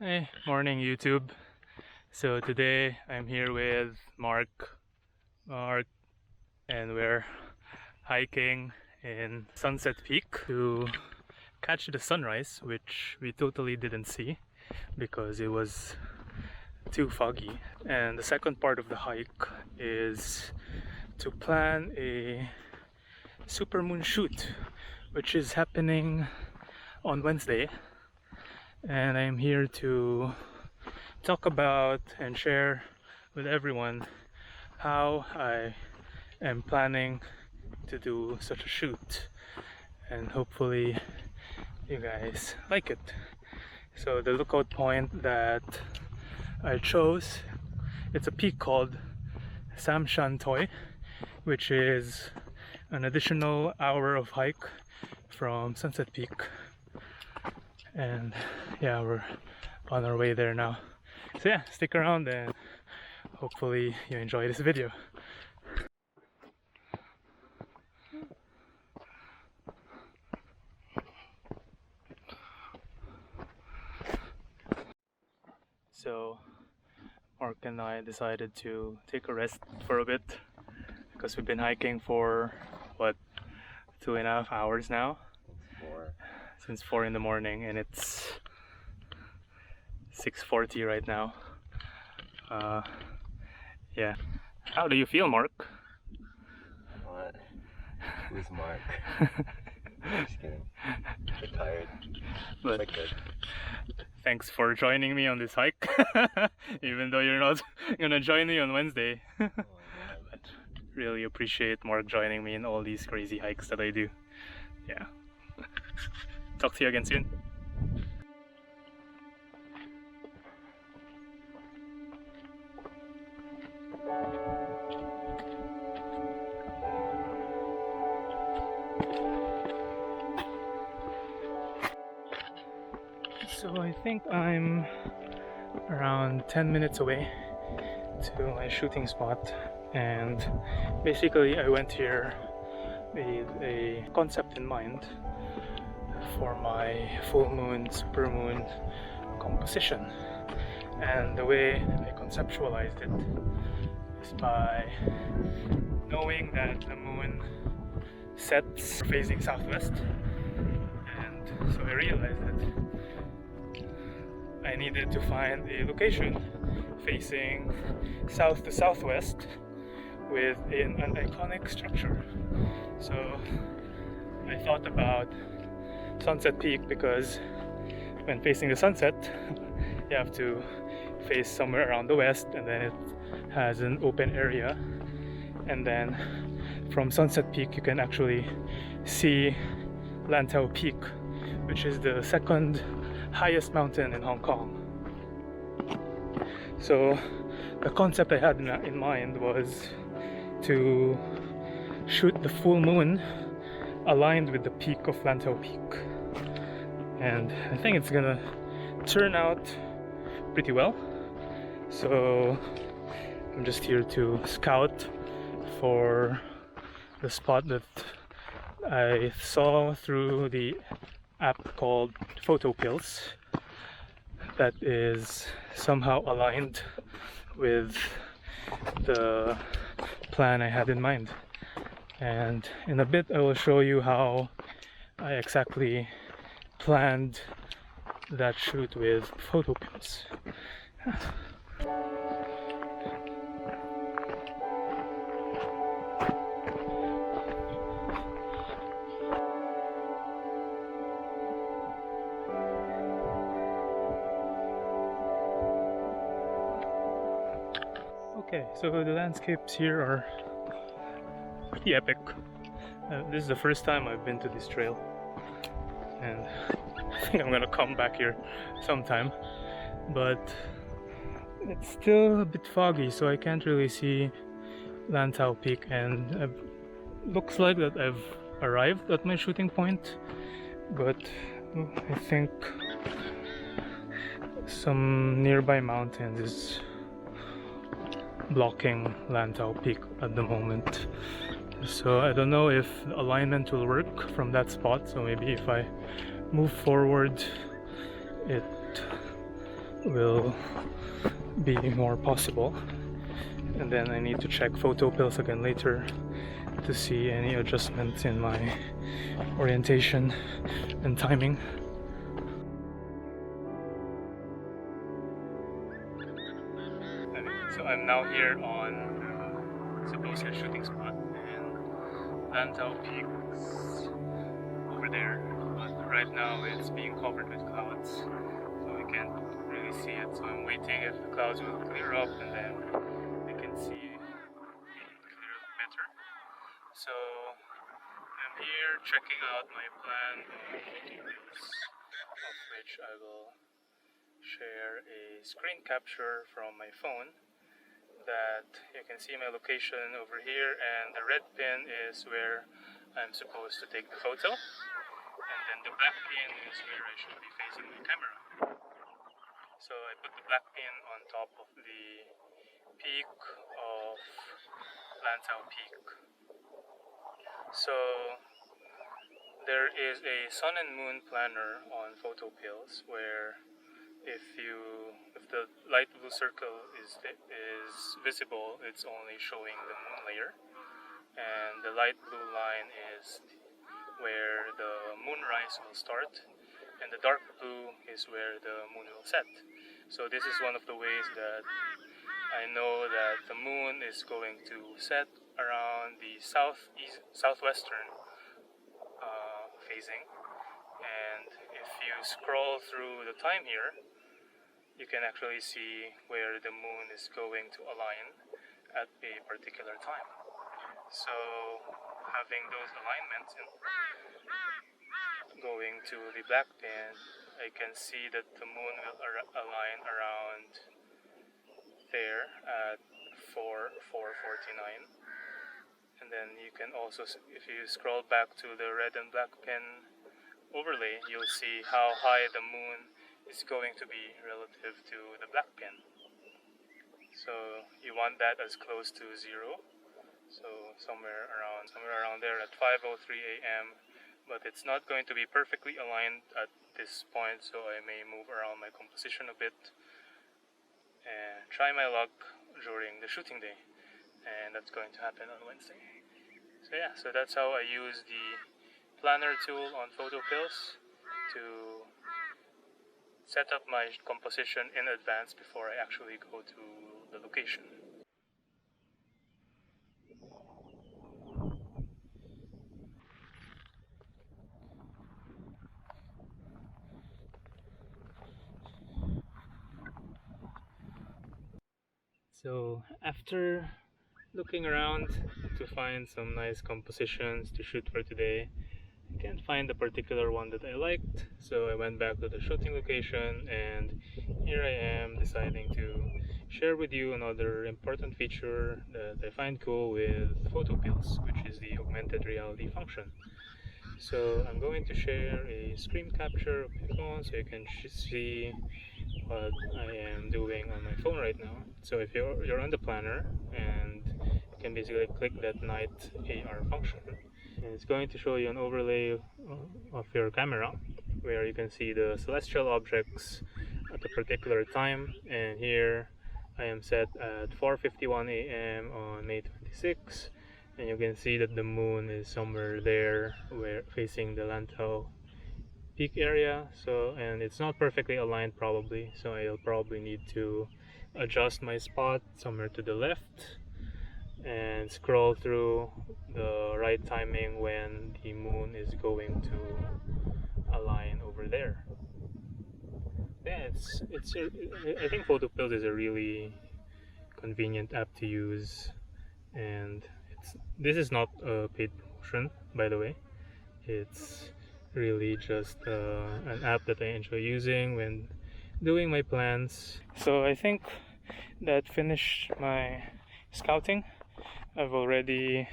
Hey, morning YouTube. So today I'm here with Mark, and we're hiking in Sunset Peak to catch the sunrise, which we totally didn't see because it was too foggy. And the second part of the hike is to plan a supermoon shoot, which is happening on Wednesday. And I'm here to talk about and share with everyone how I am planning to do such a shoot, and hopefully you guys like it. So the lookout point that I chose, it's a peak called Shan Toi, which is an additional hour of hike from Sunset Peak. And yeah, we're on our way there now. So yeah, stick around and hopefully you enjoy this video. So Mark and I decided to take a rest for a bit because we've been hiking for what, 2.5 hours now? Since 4 in the morning, and it's 6:40 right now. Yeah. How do you feel, Mark? What? Who's Mark? Just kidding. I'm tired. But Quite good. thanks for joining me on this hike, even though you're not gonna join me on Wednesday. Oh, yeah. But really appreciate Mark joining me in all these crazy hikes that I do. Yeah. Talk to you again soon. So I think I'm around 10 minutes away to my shooting spot, and basically I went here with a concept in mind for my full moon, super moon composition. And the way I conceptualized it is by knowing that the moon sets facing southwest, and so I realized that I needed to find a location facing south to southwest with an iconic structure. So I thought about Sunset Peak because when facing the sunset you have to face somewhere around the west, and then it has an open area, and then from Sunset Peak you can actually see Lantau Peak, which is the second highest mountain in Hong Kong. So the concept I had in mind was to shoot the full moon aligned with the peak of Lantau Peak, and I think it's gonna turn out pretty well. So I'm just here to scout for the spot that I saw through the app called Photopills that is somehow aligned with the plan I had in mind. And in a bit I will show you how I exactly planned that shoot with Photopills. Okay, so the landscapes here are pretty epic. This is the first time I've been to this trail, and I think I'm gonna come back here sometime, but it's still a bit foggy, so I can't really see Lantau Peak, and it looks like that I've arrived at my shooting point, but I think some nearby mountains is blocking Lantau Peak at the moment. So I don't know if alignment will work from that spot, so maybe if I move forward it will be more possible. And then I need to check Photopills again later to see any adjustments in my orientation and timing. So I'm now here on supposed shooting spot and Lantau peaks over there, but right now it's being covered with clouds, so I can't really see it. So I'm waiting if the clouds will clear up and then I can see clear better. So I'm here checking out my plan of Photopills, of which I will share a screen capture from my phone that you can see my location over here, and the red pin is where I'm supposed to take the photo, and then the black pin is where I should be facing my camera. So I put the black pin on top of the peak of Lantau Peak. So there is a sun and moon planner on Photopills where if the light blue circle is visible, it's only showing the moon layer, and the light blue line is where the moonrise will start, and the dark blue is where the moon will set. So this is one of the ways that I know that the moon is going to set around the southwestern phasing. And if you scroll through the time here, you can actually see where the moon is going to align at a particular time. So having those alignments going to the black pin, I can see that the moon will align around there at 4:49. And then you can also, if you scroll back to the red and black pin overlay, you'll see how high the moon is going to be relative to the black pin. So you want that as close to 0. So somewhere around there at 5:03 a.m. But it's not going to be perfectly aligned at this point, so I may move around my composition a bit and try my luck during the shooting day. And that's going to happen on Wednesday. So yeah, so that's how I use the planner tool on Photopills to set up my composition in advance before I actually go to the location. So after looking around to find some nice compositions to shoot for today, I can't find a particular one that I liked, so I went back to the shooting location, and here I am deciding to share with you another important feature that I find cool with Photopills, which is the augmented reality function. So I'm going to share a screen capture of my phone so you can see what I am doing on my phone right now. So if you're on the planner, and you can basically click that night AR function, and it's going to show you an overlay of your camera where you can see the celestial objects at a particular time. And here I am set at 4:51 a.m. on May 26, and you can see that the moon is somewhere there, where facing the Lantau peak area. So, and it's not perfectly aligned probably, so I'll probably need to adjust my spot somewhere to the left and scroll through the right timing when the moon is going to align over there. Yeah, I think Photopills is a really convenient app to use, and this is not a paid promotion, by the way. It's really just an app that I enjoy using when doing my plans. So I think that finished my scouting. I've already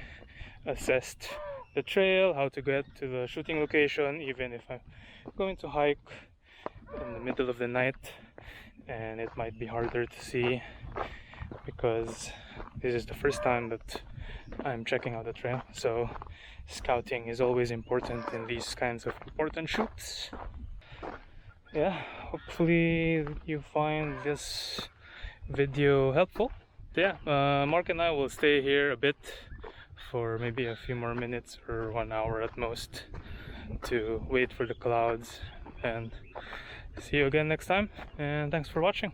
assessed the trail, how to get to the shooting location, even if I'm going to hike in the middle of the night and it might be harder to see because this is the first time that I'm checking out the trail. So scouting is always important in these kinds of important shoots. yeah, hopefully you find this video helpful. Yeah, Mark and I will stay here a bit for maybe a few more minutes or 1 hour at most to wait for the clouds, and see you again next time, and thanks for watching.